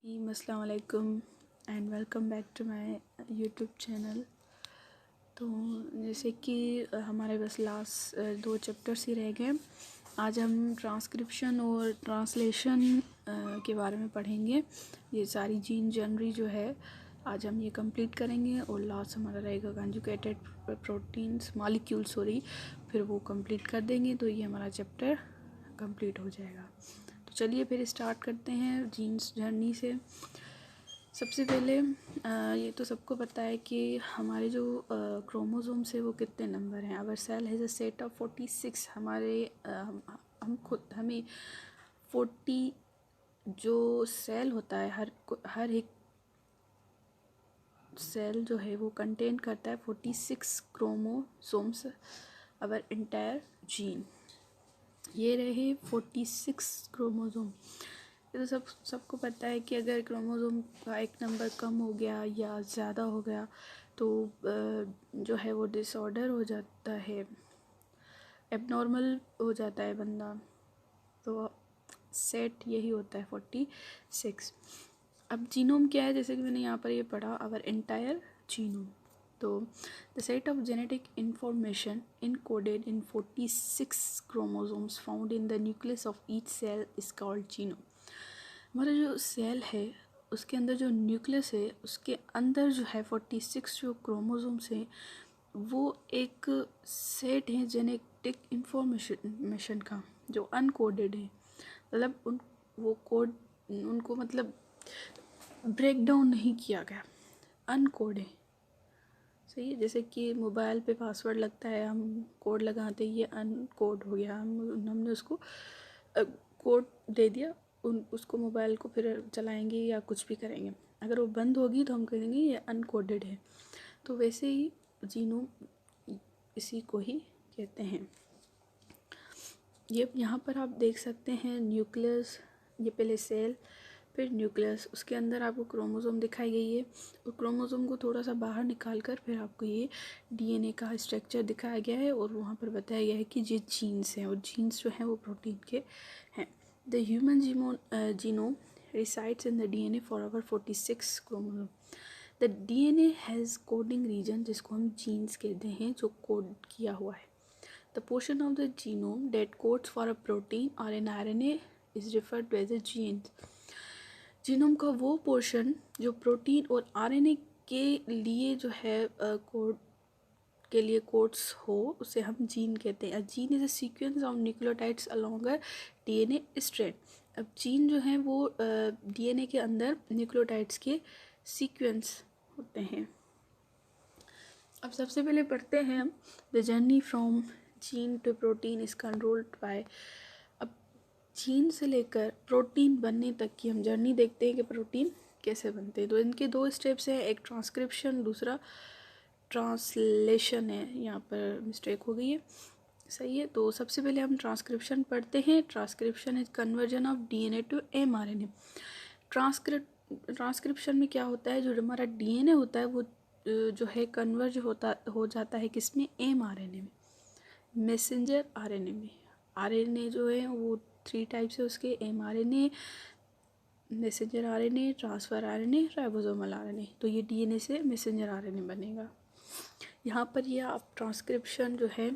अस्सलाम वालेकुम and welcome back to my YouTube channel. तो जैसे कि हमारे बस लास्ट 2 चैप्टर्स ही रह गए। आज हम ट्रांसक्रिप्शन और ट्रांसलेशन के बारे में पढ़ेंगे। ये सारी जीन जनरी जो है आज हम ये कंप्लीट करेंगे और लास्ट हमारा रहेगा कंजुगेटेड प्रोटीन्स मॉलिक्यूल फिर वो कंप्लीट कर देंगे तो ये हमारा चैप्टर कंप्लीट हो जाएगा। तो चलिए फिर स्टार्ट करते हैं जीन्स जर्नी से। सबसे पहले ये तो सबको पता है कि हमारे जो क्रोमोसोम्स है वो कितने नंबर हैं। Our cell has a set of 46। हम खुद हमें 40 जो सेल होता है हर एक सेल जो है वो कंटेन करता है 46 क्रोमोसोम्स आवर इंटायर जीन। ये रहे 46 क्रोमोसोम। ये तो सबको पता है कि अगर क्रोमोसोम का एक नंबर कम हो गया या ज़्यादा हो गया तो जो है वो डिसऑर्डर हो जाता है, एबनॉर्मल हो जाता है बंदा। तो सेट यही होता है 46। अब जीनोम क्या है, जैसे कि मैंने यहाँ पर ये पढ़ा आवर एंटायर जीनोम। तो the set of genetic information encoded in 46 chromosomes found in the nucleus of each cell is called genome. हमारा जो सेल है उसके अंदर जो न्यूक्लियस है उसके अंदर जो है 46 जो क्रोमोसोम्स हैं वो एक सेट है जेनेटिक इंफॉर्मेशन का जो अनकोडेड है। मतलब उनको मतलब ब्रेक डाउन नहीं किया गया, अनकोड है। सही है, जैसे कि मोबाइल पे पासवर्ड लगता है, हम कोड लगाते हैं, ये अनकोड हो गया। हमने उसको कोड दे दिया, उसको मोबाइल को फिर चलाएंगे या कुछ भी करेंगे, अगर वो बंद होगी तो हम कहेंगे ये अनकोडेड है। तो वैसे ही जीनोम इसी को ही कहते हैं। ये यहाँ पर आप देख सकते हैं न्यूक्लियस, ये पहले सेल फिर न्यूक्लियस, उसके अंदर आपको क्रोमोसोम दिखाई गई है और क्रोमोसोम को थोड़ा सा बाहर निकाल कर फिर आपको ये डीएनए का स्ट्रक्चर दिखाया गया है और वहाँ पर बताया गया है कि ये जीन्स हैं और जीन्स जो हैं वो प्रोटीन के हैं। The human genome resides in the DNA for our 46 chromosome. The DNA has coding region जिसको हम जीन्स कहते हैं, जो कोड किया हुआ है। The portion of the genome that codes for a protein or an RNA is referred to as a genes. Genome का वो पोर्शन जो प्रोटीन और आरएनए के लिए जो है कोड के लिए कोड्स हो उसे हम जीन कहते हैं। Gene is a sequence of nucleotides along a DNA strand. अब जीन जो है वो डीएनए के अंदर न्यूक्लियोटाइड्स के सीक्वेंस होते हैं। अब सबसे पहले पढ़ते हैं हम the journey from gene to protein is controlled by. अब जीन से लेकर प्रोटीन बनने तक की हम जर्नी देखते हैं कि प्रोटीन कैसे बनते हैं। तो इनके 2 स्टेप्स हैं, एक ट्रांसक्रिप्शन, दूसरा ट्रांसलेशन है। यहाँ पर मिस्टेक हो गई है, सही है। तो सबसे पहले हम ट्रांसक्रिप्शन पढ़ते हैं। Transcription is conversion of DNA to mRNA. Transcription में क्या होता है, जो हमारा डीएनए होता है वो जो है कन्वर्ज हो जाता है किसमें, एमआरएनए में, मैसेंजर आरएनए में। आरएनए जो है वो 3 टाइप्स है उसके, mRNA, messenger RNA, transfer RNA, ribosomal RNA. तो ये डीएनए से मैसेंजर आरएनए बनेगा। यहाँ पर ये आप ट्रांसक्रिप्शन जो है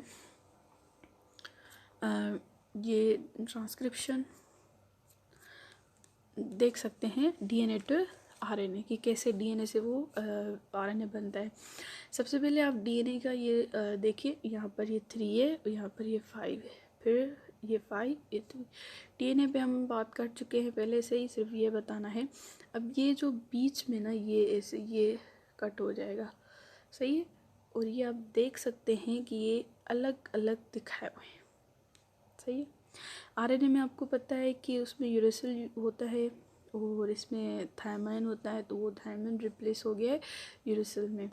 ये ट्रांसक्रिप्शन देख सकते हैं डीएनए टू आरएनए की, कैसे डीएनए से वो आरएनए बनता है। सबसे पहले आप डीएनए का ये देखिए, यहाँ पर ये 3 है, यहाँ पर ये 5 है, फिर ये 5, ये 3। डीएनए पे हम बात कर चुके हैं पहले से ही, सिर्फ ये बताना है। अब ये जो बीच में ना ये ऐसे ये कट हो जाएगा, सही है। और ये आप देख सकते हैं कि ये अलग अलग दिखाए हुए हैं, सही है। आरएनए में आपको पता है कि उसमें यूरेसिल होता है और इसमें थायमाइन होता है, तो वो थायमाइन रिप्लेस हो गया है यूरेसिल में।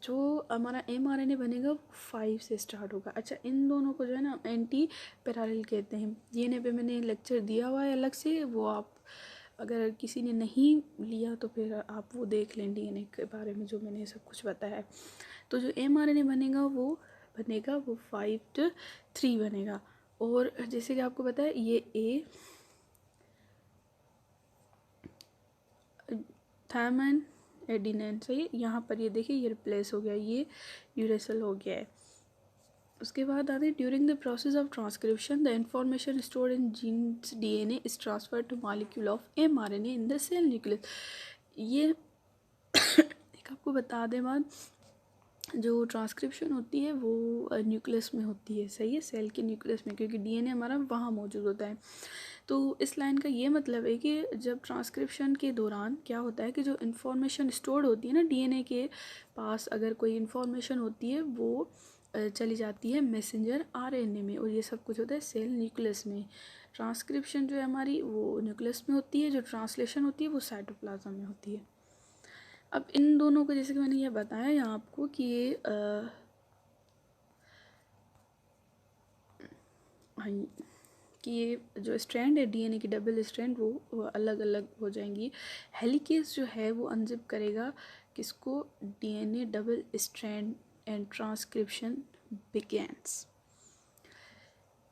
जो हमारा एमआरएनए बनेगा वो 5 से स्टार्ट होगा। अच्छा, इन दोनों को जो है ना एंटी पैरेलल कहते हैं। डीएनए पे मैंने लेक्चर दिया हुआ है अलग से, वो आप अगर किसी ने नहीं लिया तो फिर आप वो देख लें डीएनए के बारे में, जो मैंने सब कुछ बताया है। तो जो एमआरएनए बनेगा वो 5 to 3 बनेगा। और जैसे कि आपको पता है ये थायमाइन एडिनिन, सही। यहाँ पर ये देखिए ये रिप्लेस हो गया, ये यूरेसिल हो गया है। उसके बाद आते हैं during the process of transcription the information stored in genes DNA is transfer to molecule of mRNA in the cell nucleus. ये एक आपको बता दें बात, जो ट्रांसक्रिप्शन होती है वो न्यूक्लियस में होती है, सही है, सेल के न्यूक्लियस में, क्योंकि डीएनए हमारा वहाँ मौजूद होता है। तो इस लाइन का ये मतलब है कि जब ट्रांसक्रिप्शन के दौरान क्या होता है कि जो इन्फॉर्मेशन स्टोर्ड होती है ना डीएनए के पास, अगर कोई इन्फॉर्मेशन होती है वो चली जाती है मैसेंजर आरएनए में, और ये सब कुछ होता है सेल न्यूक्लियस में। ट्रांसक्रिप्शन जो है हमारी वो न्यूक्लियस में होती है, जो ट्रांसलेशन होती है वो साइटोप्लाज्म में होती है। अब इन दोनों को जैसे कि मैंने ये बताया यहाँ आपको कि ये कि ये जो स्ट्रैंड है डीएनए की डबल स्ट्रैंड वो अलग अलग हो जाएंगी। हेलिकेज जो है वो अनजिप करेगा किसको, DNA double strand and transcription begins,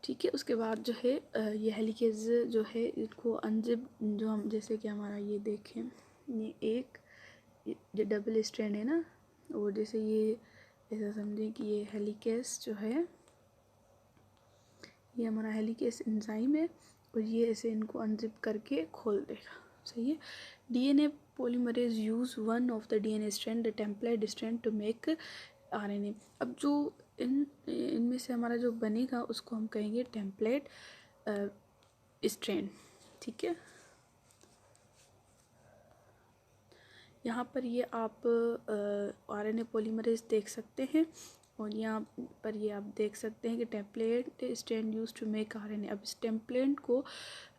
ठीक है। उसके बाद जो है ये हेलिकेज जो है इनको अनजिप, जो हम जैसे कि हमारा ये देखें, ये एक जो डबल स्ट्रैंड है ना, और जैसे ये ऐसा समझें कि ये हेलिकेज जो है ये हमारा हेलिकेज एंजाइम है, और ये ऐसे इनको अनजिप करके खोल देगा, सही है। DNA polymerase use one of the DNA strand the template strand to make RNA. अब जो इनमें से हमारा जो बनेगा उसको हम कहेंगे टेम्पलेट स्ट्रैंड, ठीक है। यहाँ पर ये आप आरएनए पॉलीमरेज देख सकते हैं, और यहाँ पर ये आप देख सकते हैं कि template strand use to make RNA. अब इस टेम्पलेट को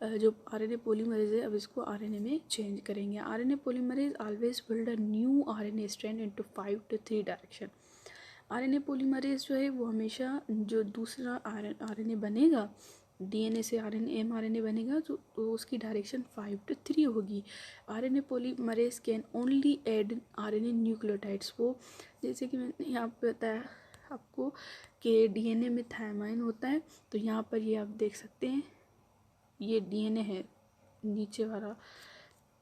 जो आरएनए पॉलीमरेज है अब इसको आरएनए में चेंज करेंगे। RNA polymerase always build a new RNA strand into 5 to 3 direction. RNA polymerase जो है वो हमेशा जो दूसरा आरएनए बनेगा, डीएनए से आरएनए एमआरएनए बनेगा तो उसकी डायरेक्शन 5 to 3 होगी। RNA polymerase can only add RNA nucleotides. वो जैसे कि मैंने यहाँ पे बताया आपको कि डीएनए में थायमाइन होता है, तो यहाँ पर ये आप देख सकते हैं ये डीएनए है, नीचे वाला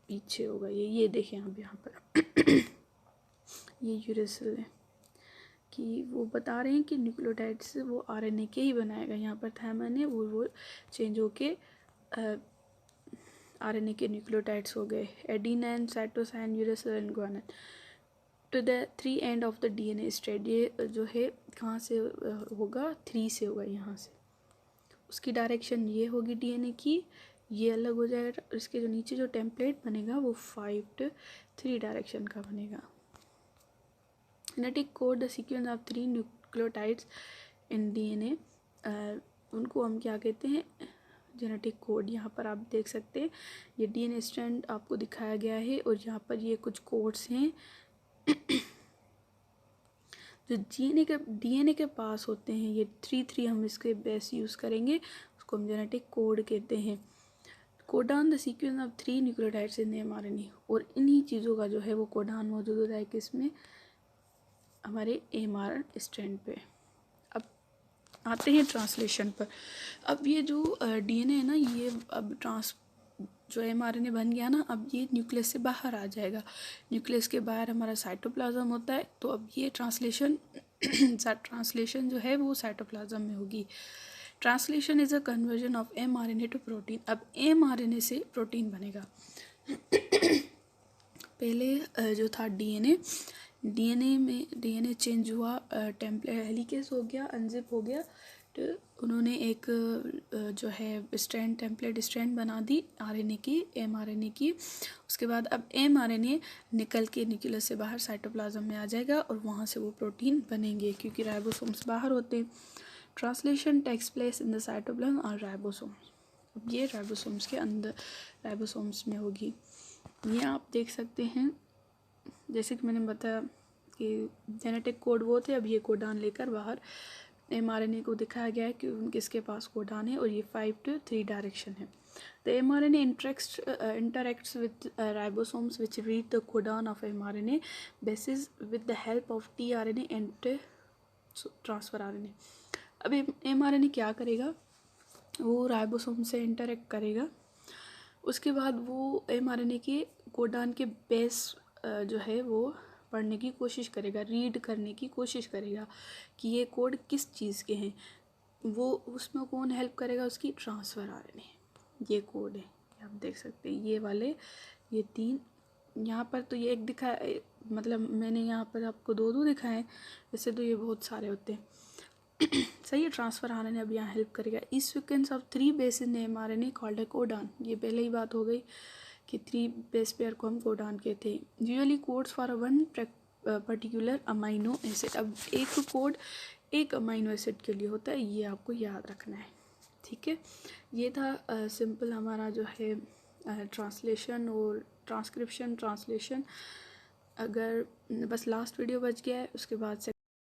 पीछे होगा ये देखें आप यहाँ पर ये यूरेसिल है कि वो बता रहे हैं कि न्यूक्लियोटाइड से वो आरएनए के ही बनाएगा। यहाँ पर थायमाइन है वो चेंज होके आरएनए के न्यूक्लियोटाइड्स हो गए, adenine, cytosine, uracil and guanine to the 3 end of the DNA strand. ये जो है कहाँ से होगा, 3 से होगा, यहाँ से उसकी डायरेक्शन ये होगी डीएनए की, ये अलग हो जाएगा। इसके जो नीचे जो टेम्पलेट बनेगा वो 5 to 3 डायरेक्शन का बनेगा। Genetic code the sequence of 3 nucleotides in DNA, उनको हम क्या कहते हैं, जेनेटिक कोड। यहाँ पर आप देख सकते हैं ये डीएनए स्ट्रैंड आपको दिखाया गया है, और यहाँ पर ये कुछ कोड्स हैं जो डीएनए के पास होते हैं। ये 3 हम इसके बेस यूज़ करेंगे, उसको हम जेनेटिक कोड कहते हैं। Codon the sequence of 3 nucleotides in mRNA, और इन्हीं चीज़ों का जो है वो कोडान मौजूद होता है किसमें, हमारे एमआरएनए स्ट्रैंड पे। अब आते हैं ट्रांसलेशन पर। अब ये जो डीएनए है ना, ये अब जो एमआरएनए बन गया ना, अब ये न्यूक्लियस से बाहर आ जाएगा। न्यूक्लियस के बाहर हमारा साइटोप्लाज्म होता है, तो अब ये ट्रांसलेशन जो है वो साइटोप्लाज्म में होगी। Translation is a conversion of mRNA to protein. अब एमआरएनए से प्रोटीन बनेगा। पहले जो था डीएनए चेंज हुआ, टेम्पलेट हेलिकेज हो गया, अनजिप हो गया, तो उन्होंने एक जो है स्ट्रैंड टेम्पलेट स्ट्रैंड बना दी आरएनए की, एमआरएनए की। उसके बाद अब एमआरएनए निकल के न्यूक्लियस से बाहर साइटोप्लाज्म में आ जाएगा, और वहाँ से वो प्रोटीन बनेंगे क्योंकि राइबोसोम्स बाहर होते हैं। Translation takes place in the cytoplasm और राइबोसोम्स। अब ये राइबोसोम्स के अंदर राइबोसोम्स में होगी। ये आप देख सकते हैं, जैसे कि मैंने बताया कि जेनेटिक कोड वो थे, अब ये कोडान लेकर बाहर एमआरएनए को दिखाया गया है कि किसके पास कोडान है, और ये 5 to 3 डायरेक्शन है। The mRNA interacts with ribosomes which read the codon of mRNA bases with the help of tRNA and transfer RNA. अब एमआरएनए क्या करेगा, वो राइबोसोम से इंटरेक्ट करेगा, उसके बाद वो एमआरएनए के कोडान के बेस जो है वो पढ़ने की कोशिश करेगा, रीड करने की कोशिश करेगा कि ये कोड किस चीज़ के हैं। वो उसमें कौन हेल्प करेगा, उसकी ट्रांसफ़र आरएनए। ये कोड है, आप देख सकते हैं ये वाले, ये 3 यहाँ पर तो ये एक दिखा, मतलब मैंने यहाँ पर आपको 2 दिखाए, वैसे तो ये बहुत सारे होते हैं। सही है, ट्रांसफ़र आरएनए अब यहाँ हेल्प करेगा। ई sequence of 3 base in mRNA called है कोडान। ये पहले ही बात हो गई कि 3 बेस पेयर को हम कोडान कहते हैं। Usually codes for one particular amino acid. अब एक कोड एक अमाइनो एसिड के लिए होता है, ये आपको याद रखना है, ठीक है। ये था सिंपल हमारा जो है ट्रांसलेशन और ट्रांसक्रिप्शन ट्रांसलेशन। अगर बस लास्ट वीडियो बच गया है, उसके बाद से